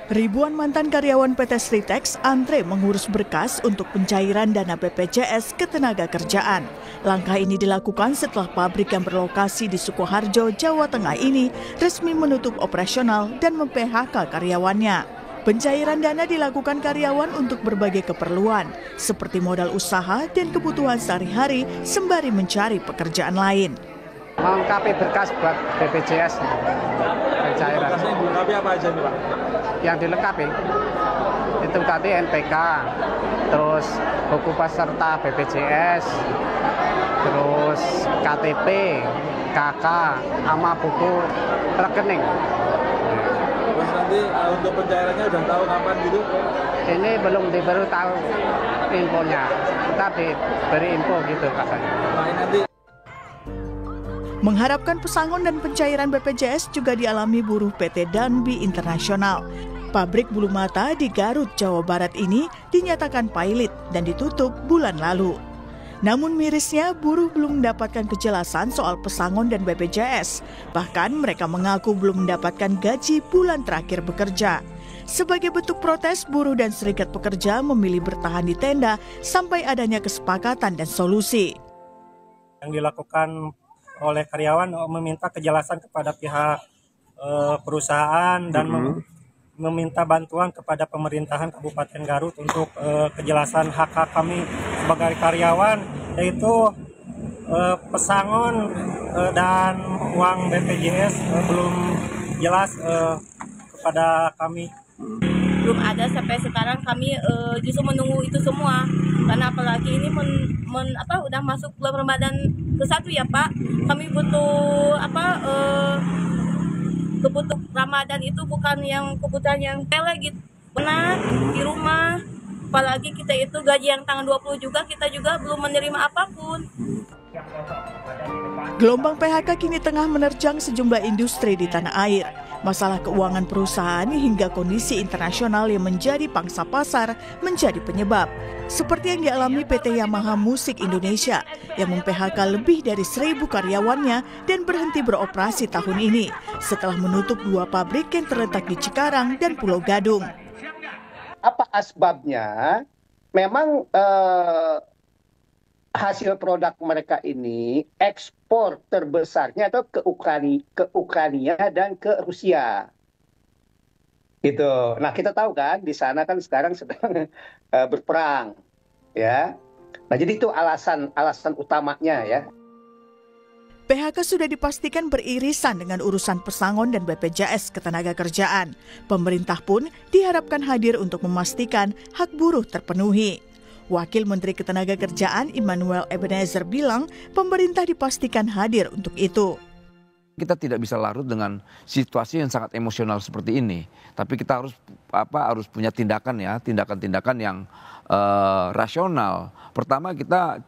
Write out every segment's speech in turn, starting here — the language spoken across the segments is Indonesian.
Ribuan mantan karyawan PT Sritex antre mengurus berkas untuk pencairan dana BPJS Ketenagakerjaan. Langkah ini dilakukan setelah pabrik yang berlokasi di Sukoharjo, Jawa Tengah ini resmi menutup operasional dan mem-PHK karyawannya. Pencairan dana dilakukan karyawan untuk berbagai keperluan, seperti modal usaha dan kebutuhan sehari-hari sembari mencari pekerjaan lain. Melengkapi berkas buat BPJS pencairan. Berkasnya dilengkapi apa aja nih Pak? Yang dilengkapi itu tadi NPK, terus buku peserta BPJS, terus KTP, KK, sama buku rekening. Terus nanti untuk pencairannya udah tahu kapan gitu? Ini belum baru tahu infonya, kita diberi info gitu katanya. Nah, ini nanti Mengharapkan pesangon dan pencairan BPJS juga dialami buruh PT Danbi Internasional. Pabrik bulu mata di Garut, Jawa Barat ini dinyatakan pilot dan ditutup bulan lalu. Namun mirisnya buruh belum mendapatkan kejelasan soal pesangon dan BPJS. Bahkan mereka mengaku belum mendapatkan gaji bulan terakhir bekerja. Sebagai bentuk protes, buruh dan serikat pekerja memilih bertahan di tenda sampai adanya kesepakatan dan solusi. Yang dilakukan oleh karyawan meminta kejelasan kepada pihak perusahaan dan meminta bantuan kepada pemerintahan Kabupaten Garut untuk kejelasan hak-hak kami sebagai karyawan, yaitu pesangon dan uang BPJS belum jelas kepada kami. Belum ada sampai sekarang, kami justru menunggu itu semua karena apalagi ini udah masuk bulan Ramadan ke-1 ya Pak, kami butuh kebutuhan Ramadan itu bukan yang kebutuhan yang gitu, benar di rumah, apalagi kita itu gaji yang tanggal 20 juga, kita juga belum menerima apapun. Gelombang PHK kini tengah menerjang sejumlah industri di tanah air. Masalah keuangan perusahaan hingga kondisi internasional yang menjadi pangsa pasar menjadi penyebab. Seperti yang dialami PT Yamaha Musik Indonesia yang mem-PHK lebih dari 1.000 karyawannya dan berhenti beroperasi tahun ini setelah menutup 2 pabrik yang terletak di Cikarang dan Pulau Gadung. Apa asbabnya? Memang hasil produk mereka ini ekspor terbesarnya atau ke Ukraina dan ke Rusia. Gitu. Nah, kita tahu kan di sana kan sekarang sedang berperang, ya. Nah, jadi itu alasan utamanya ya. PHK sudah dipastikan beririsan dengan urusan pesangon dan BPJS Ketenagakerjaan. Pemerintah pun diharapkan hadir untuk memastikan hak buruh terpenuhi. Wakil Menteri Ketenagakerjaan Immanuel Ebenezer bilang pemerintah dipastikan hadir untuk itu. Kita tidak bisa larut dengan situasi yang sangat emosional seperti ini. Tapi kita harus punya tindakan-tindakan yang rasional. Pertama kita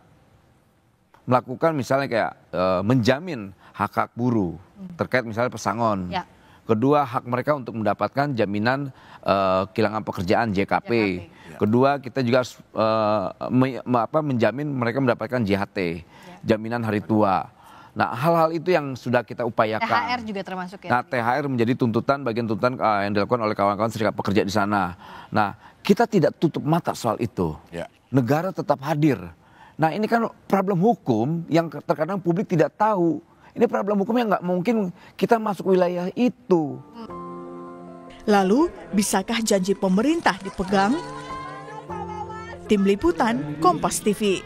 melakukan misalnya kayak menjamin hak-hak buruh terkait misalnya pesangon. Ya. Kedua, hak mereka untuk mendapatkan jaminan kehilangan pekerjaan JKP. Kedua, kita juga harus menjamin mereka mendapatkan JHT, jaminan hari tua. Nah, hal-hal itu yang sudah kita upayakan. THR juga termasuk ya? Nah, THR menjadi bagian tuntutan yang dilakukan oleh kawan-kawan serikat pekerja di sana. Nah, kita tidak tutup mata soal itu. Ya. Negara tetap hadir. Nah, ini kan problem hukum yang terkadang publik tidak tahu. Ini problem hukum yang nggak mungkin kita masuk wilayah itu. Lalu, bisakah janji pemerintah dipegang? Tim Liputan, Kompas TV.